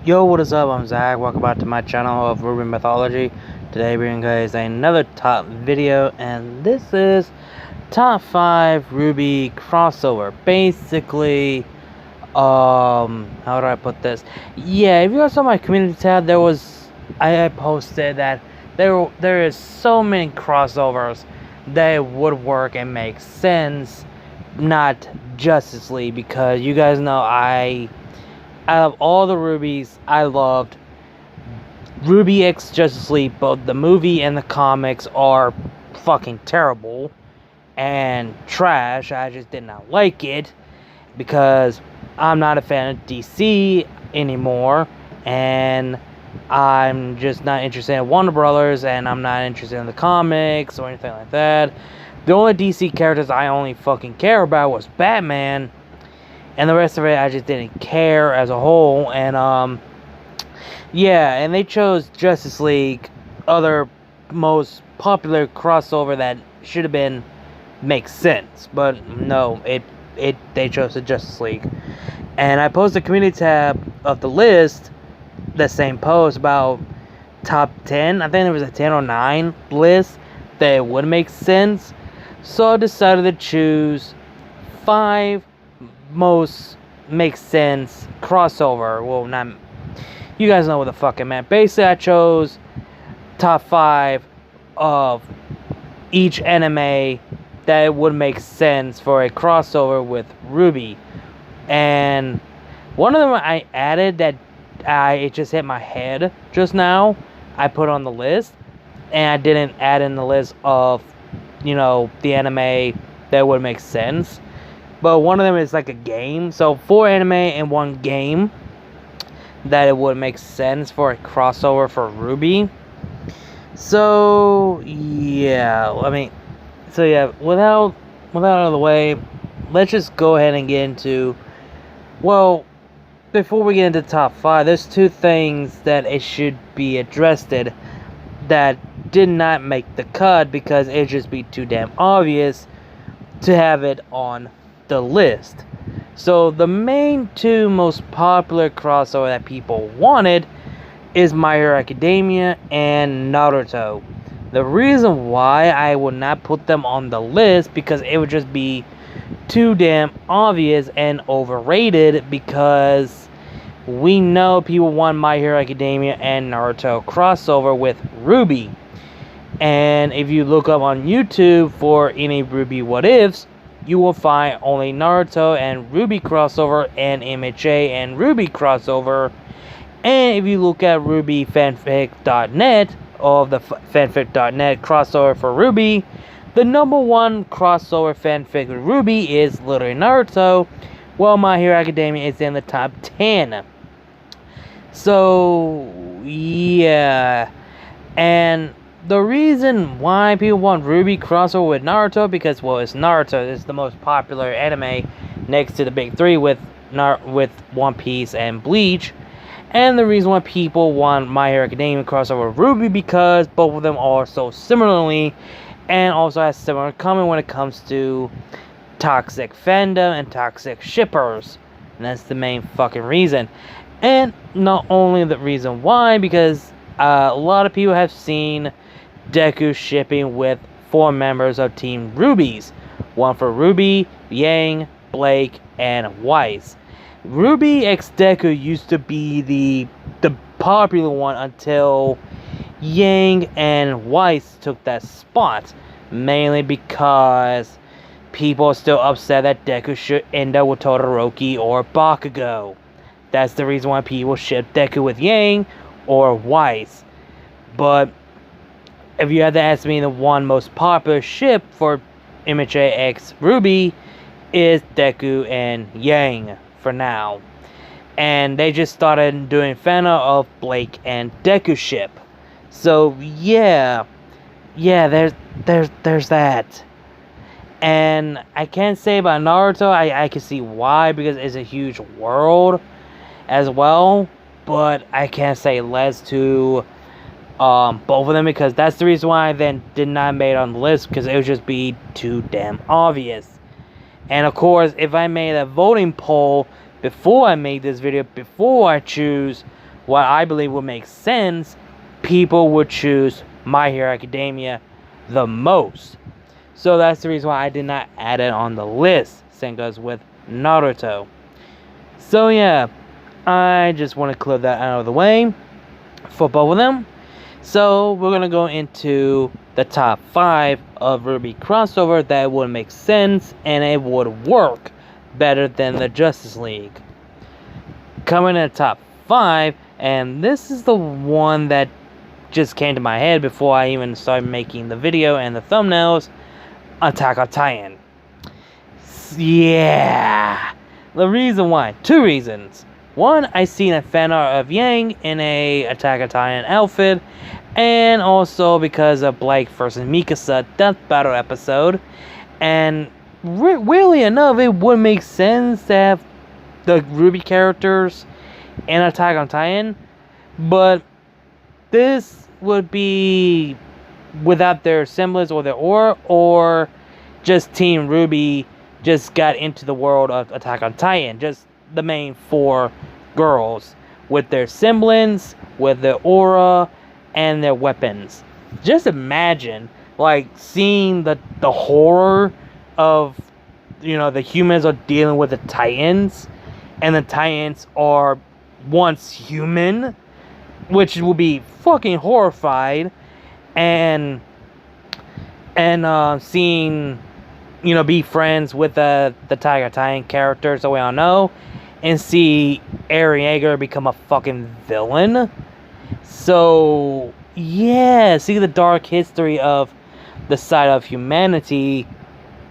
Yo, what is up? I'm Zach. Welcome back to my channel of RWBY Mythology. Today, we're going to guys another top video, and this is top 5 RWBY crossover. Basically, how do I put this? Yeah, if you guys saw my community tab, I posted that there is so many crossovers that would work and make sense, not Justice League, because you guys know out of all the RWBYs, I loved RWBY X Justice League. Both the movie and the comics are fucking terrible and trash. I just did not like it because I'm not a fan of DC anymore, and I'm just not interested in Warner Brothers, and I'm not interested in the comics or anything like that. The only DC characters I only fucking care about was Batman, and the rest of it I just didn't care as a whole. And yeah, and they chose Justice League, other most popular crossover that should have been makes sense, but no, they chose the Justice League. And I posted the community tab of the list, the same post about top 10. I think there was a 10 or 9 list that would make sense. So I decided to choose 5 most makes sense crossover. Well, not, you guys know what the fuck I meant. Basically, I chose top 5 of each anime that would make sense for a crossover with RWBY. And one of them I added that it just hit my head just now. I put on the list, and I didn't add in the list of, you know, the anime that would make sense. But one of them is like a game. So 4 anime and 1 game that it would make sense for a crossover for RWBY. So yeah, without out of the way, let's just go ahead and get into, well, before we get into top 5, there's 2 things that it should be addressed that did not make the cut because it'd just be too damn obvious to have it on the list. So the main 2 most popular crossover that people wanted is My Hero Academia and Naruto. The reason why I would not put them on the list, because it would just be too damn obvious and overrated, because we know people want My Hero Academia and Naruto crossover with RWBY. And if you look up on YouTube for any RWBY what ifs, you will find only Naruto and RWBY crossover and MHA and RWBY crossover. And if you look at RWBYfanfic.net, of the fanfic.net crossover for RWBY, the number 1 crossover fanfic with RWBY is literally Naruto, while My Hero Academia is in the top 10. So yeah, and the reason why people want RWBY crossover with Naruto, because, well, it's Naruto. It's the most popular anime next to the big 3 with One Piece and Bleach. And the reason why people want My Hero Academia crossover with RWBY, because both of them are so similarly, and also has similar in common when it comes to toxic fandom and toxic shippers. And that's the main fucking reason. And not only the reason why, because a lot of people have seen Deku shipping with 4 members of Team RWBY's. One for RWBY, Yang, Blake, and Weiss. RWBY x Deku used to be the popular one until Yang and Weiss took that spot. Mainly because people are still upset that Deku should end up with Todoroki or Bakugo. That's the reason why people ship Deku with Yang or Weiss. But if you had to ask me, the one most popular ship for MHA x RWBY is Deku and Yang for now. And they just started doing fan art of Blake and Deku ship. So yeah, there's that. And I can't say about Naruto, I can see why, because it's a huge world as well, but I can't say less to both of them, because that's the reason why I then did not make it on the list, because it would just be too damn obvious. And of course, if I made a voting poll before I made this video, before I choose what I believe would make sense, people would choose My Hero Academia the most. So that's the reason why I did not add it on the list. Same goes with Naruto. So yeah, I just want to clear that out of the way for both of them. So we're going to go into the top 5 of RWBY crossover that would make sense and it would work better than the Justice League. Coming in the top 5, and this is the one that just came to my head before I even started making the video and the thumbnails, Attack on Titan. Yeah, the reason why, 2 reasons. One, I seen a fan art of Yang in a Attack on Titan outfit, and also because of Blake versus Mikasa Death Battle episode. And weirdly enough, it would make sense to have the RWBY characters in Attack on Titan, but this would be without their semblance or their aura, or just Team RWBY just got into the world of Attack on Titan, just the main 4 girls with their semblance, with their aura, and their weapons. Just imagine, like, seeing the horror of, you know, the humans are dealing with the Titans, and the Titans are once human, which will be fucking horrified, and seeing, you know, be friends with the Tiger Titan characters that we all know, and see Eren Yeager become a fucking villain. So yeah, see the dark history of the side of humanity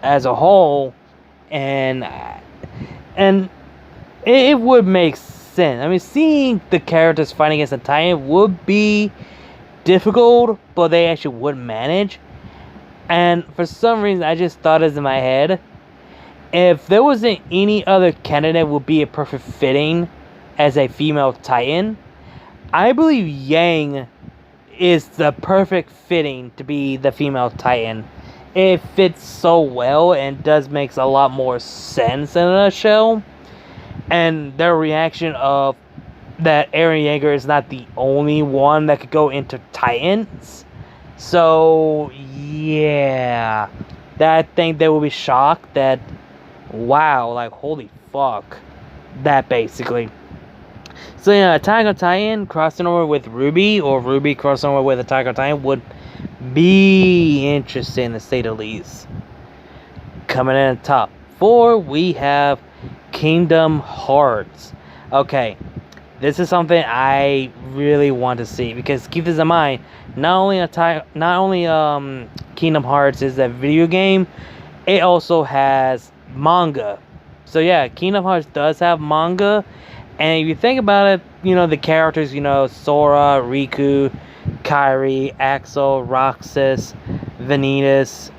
as a whole, and it would make sense. I mean, seeing the characters fighting against the Titan would be difficult, but they actually would manage. And for some reason, I just thought this in my head. If there wasn't any other candidate would be a perfect fitting as a female Titan, I believe Yang is the perfect fitting to be the female Titan. It fits so well and does makes a lot more sense in a show. And their reaction of that Eren Yeager is not the only one that could go into Titans. So yeah, I think they will be shocked that, wow, like, holy fuck, that basically. So yeah, Attack on Titan crossing over with RWBY, or RWBY crossing over with Attack on Titan would be interesting to say the least. Coming in at top 4, we have Kingdom Hearts. Okay, this is something I really want to see, because keep this in mind, not only Kingdom Hearts is a video game, it also has manga. So yeah, Kingdom Hearts does have manga, and if you think about it, you know, the characters, you know, Sora, Riku, Kairi, Axel, Roxas, Vanitas,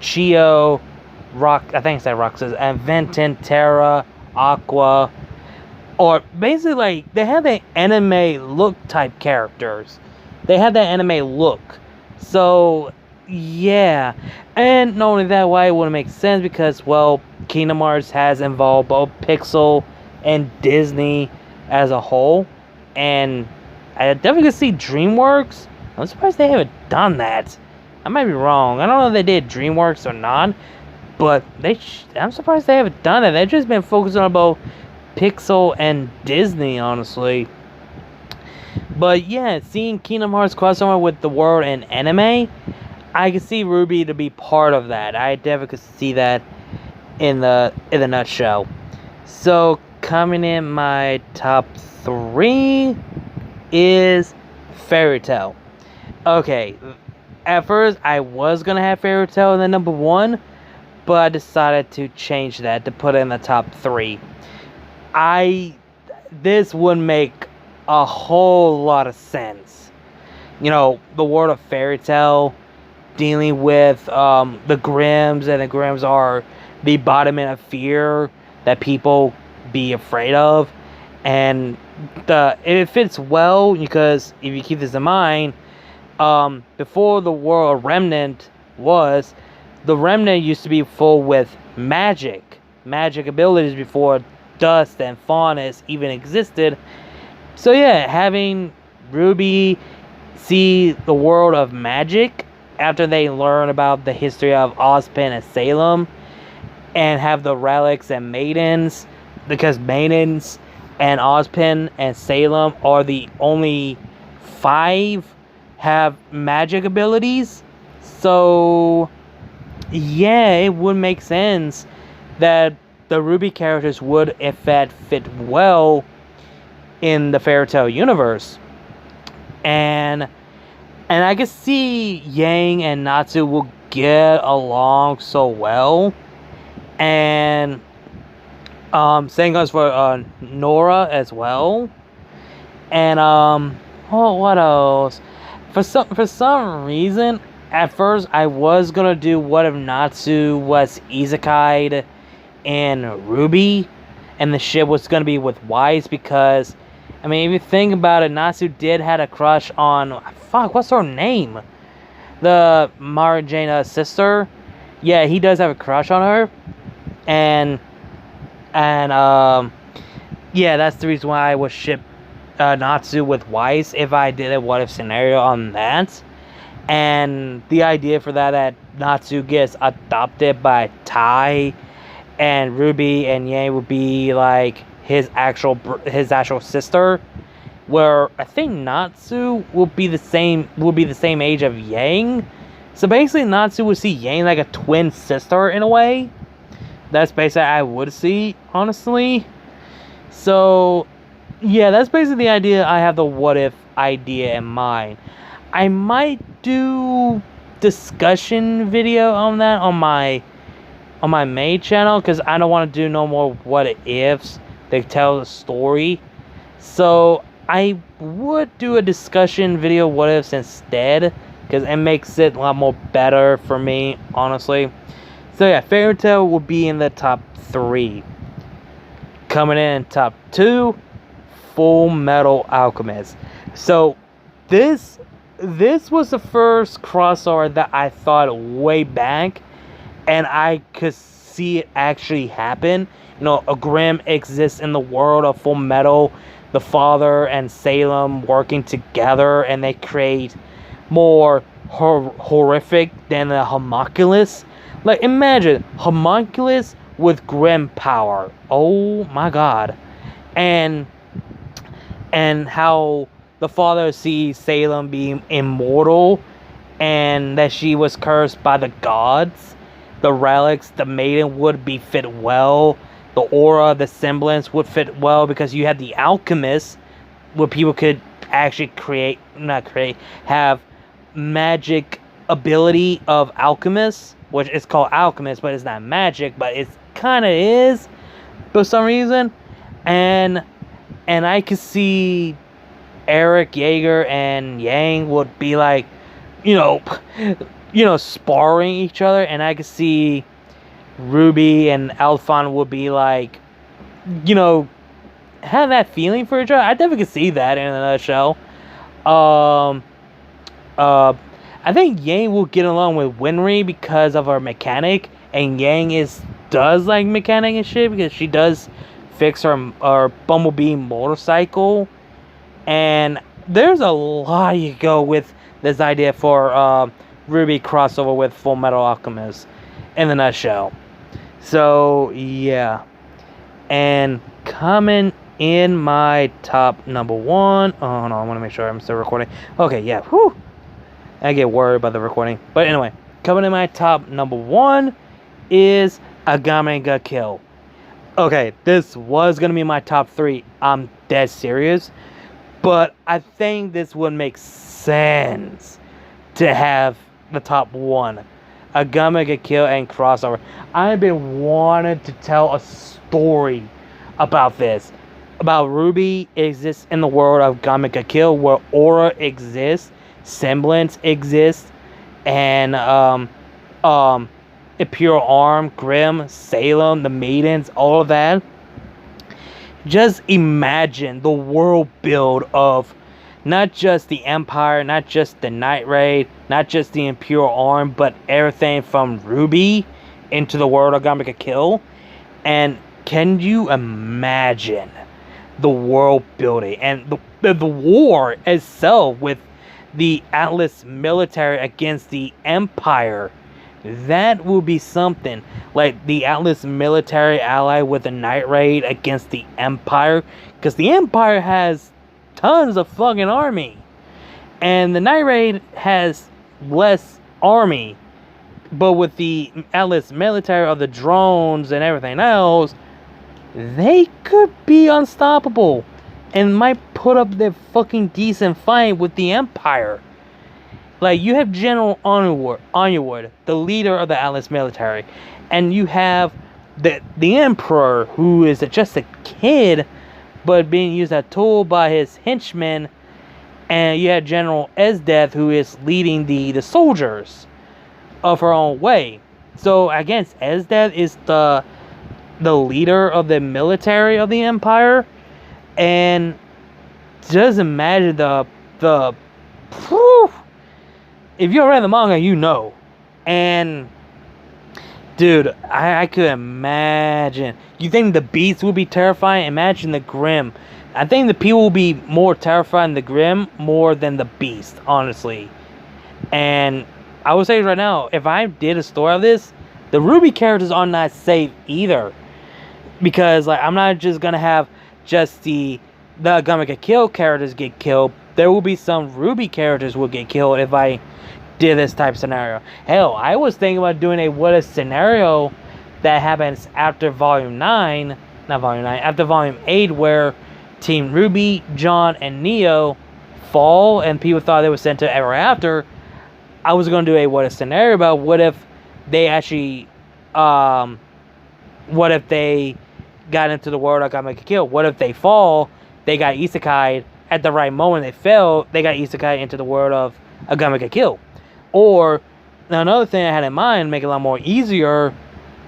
Chio, I think I said Roxas, and Venton, Terra, Aqua, or basically, like, they have that anime look type characters. They have that anime look. So yeah, and not only that, why it wouldn't make sense, because, well, Kingdom Hearts has involved both Pixel and Disney as a whole, and I definitely could see DreamWorks. I'm surprised they haven't done that. I might be wrong. I don't know if they did DreamWorks or not, but I'm surprised they haven't done it. They've just been focusing on both Pixel and Disney, honestly. But yeah, seeing Kingdom Hearts crossover with the world and anime, I can see RWBY to be part of that. I definitely could see that in the nutshell. So coming in my top 3 is Fairy Tail. Okay, at first I was gonna have Fairy Tail in the number 1, but I decided to change that to put it in the top 3. This would make a whole lot of sense. You know, the world of Fairy Tail, dealing with the Grimms, and the Grimms are the embodiment of fear that people be afraid of, and it fits well, because if you keep this in mind, before the world Remnant the Remnant used to be full with magic magic abilities before Dust and Faunus even existed. So yeah, having RWBY see the world of magic after they learn about the history of Ozpin and Salem, and have the relics and maidens, because maidens and Ozpin and Salem are the only 5 have magic abilities. So yeah, it would make sense that the RWBY characters would, in fact, fit well in the fairy tale universe. And I can see Yang and Natsu will get along so well. And same goes for Nora as well. And what else? For some reason, at first I was gonna do what if Natsu was isekai'd in RWBY, and the ship was gonna be with Weiss, because I mean, if you think about it, Natsu did had a crush on, what's her name? The Marjana sister. Yeah, he does have a crush on her. And yeah, that's the reason why I would ship Natsu with Weiss if I did a what if scenario on that. And the idea for that Natsu gets adopted by Tai, and RWBY and Yang would be like his actual sister, where I think Natsu will be the same age of Yang. So basically Natsu would see Yang like a twin sister in a way. That's basically I would see, honestly. So yeah, that's basically the idea. I have the what if idea in mind. I might do discussion video on that on my main channel, because I don't want to do no more what ifs. They tell the story. So I would do a discussion video what ifs instead, because it makes it a lot more better for me, honestly. So yeah, fairy tale will be in the top 3. Coming in top 2, Full Metal Alchemist. So this was the first crossover that I thought way back, and I could see it actually happen. You know, a Grimm exists in the world of Full Metal, the father and Salem working together, and they create more horrific than the homunculus. Like, imagine homunculus with Grimm power. Oh my god. And how the father sees Salem being immortal, and that she was cursed by the gods. The relics, the maiden would be fit well. The aura, the semblance would fit well, because you had the Alchemist, where people could actually have magic ability of Alchemist, which is called Alchemist, but it's not magic, but it kind of is for some reason. And I could see Eric Yeager and Yang would be like, sparring each other, and I could see RWBY and Alphon would be like, have that feeling for each other. I definitely could see that in a nutshell. I think Yang will get along with Winry because of her mechanic, and Yang does like mechanic and shit, because she does fix her Bumblebee motorcycle. And there's a lot you go with this idea for RWBY crossover with Full Metal Alchemist in a nutshell. So yeah, and coming in my top number 1. Oh no, I want to make sure I'm still recording. Okay, yeah. Whew. I get worried about the recording, but anyway, coming in my top number 1 is Agame ga Kill. Okay, this was gonna be my top 3. I'm dead serious, but I think this would make sense to have the top 1. Agame ga Kill and crossover. I've been wanting to tell a story about this. About RWBY exists in the world of Agame ga Kill, where aura exists, semblance exists, and Imperial Arm, Grimm, Salem, the Maidens, all of that. Just imagine the world build of not just the Empire, not just the Night Raid, not just the Imperial Arm, but everything from RWBY into the world of Agame ga Kill. And can you imagine the world building and the war itself with the Atlas military against the Empire? That will be something. Like the Atlas military ally with the Night Raid against the Empire, because the Empire has tons of fucking army, and the Night Raid has less army. But with the Atlas military of the drones and everything else, they could be unstoppable and might put up their fucking decent fight with the Empire. Like, you have General Onward, the leader of the Atlas military, and you have the Emperor, who is just a kid, but being used as a tool by his henchmen, and you have General Esdeath, who is leading the soldiers of her own way. So, against Esdeath is the leader of the military of the Empire, and just imagine the whew, if you read the manga, you know. And dude, I could imagine. You think the beast will be terrifying? Imagine the Grim. I think the people will be more terrifying the Grim more than the beast, honestly. And I will say right now, if I did a story of this, the RWBY characters are not safe either. Because like, I'm not just gonna have just the Gonna Get Killed characters get killed. There will be some RWBY characters will get killed if I did this type of scenario. Hell, I was thinking about doing a what if scenario that happens after volume 9, not volume 9, after volume 8, where Team RWBY, John, and Neo fall, and people thought they were sent to Ever After. I was going to do a what if scenario about what if they actually, what if they got into the world of Gonna Get Killed? What if they fall, they got isekai'd at the right moment they fell, they got isekai'd into the world of Gonna Get Killed. Or, now another thing I had in mind, make it a lot more easier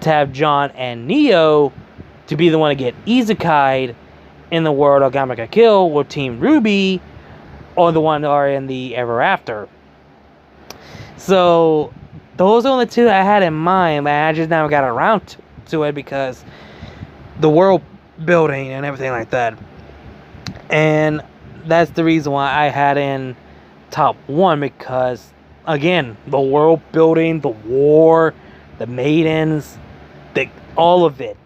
to have John and Neo to be the one to get isekai'd in the world of Gonna Get Killed with Team RWBY, or the one that are in the Ever After. So, those are the two I had in mind, but I just never got around to it because the world building and everything like that. And that's the reason why I had in top 1, because again, the world building, the war, the maidens, all of it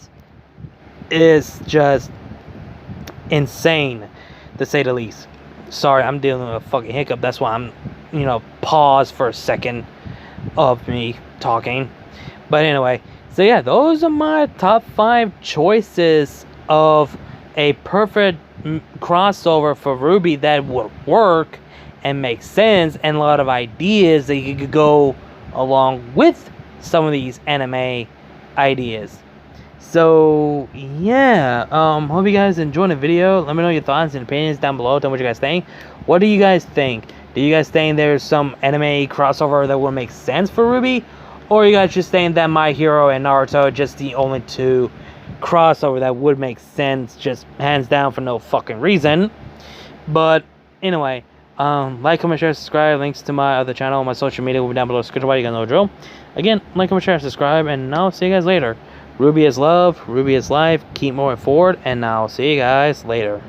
is just insane, to say the least. Sorry, I'm dealing with a fucking hiccup. That's why I'm, pause for a second of me talking. But anyway, so yeah, those are my top 5 choices of a perfect crossover for RWBY that would work and make sense, and a lot of ideas that you could go along with some of these anime ideas. So yeah, hope you guys enjoyed the video. Let me know your thoughts and opinions down below. Tell me what you guys think. What do you guys think? Do you guys think there's some anime crossover that would make sense for RWBY? Or are you guys just saying that My Hero and Naruto are just the only 2 crossover that would make sense, just hands down for no fucking reason? But anyway, like, comment, share, subscribe. Links to my other channel, my social media will be down below in the description bar. You guys know the drill. Again, like, comment, share, subscribe, and I'll see you guys later. RWBY is love, RWBY is life. Keep moving forward, and I'll see you guys later.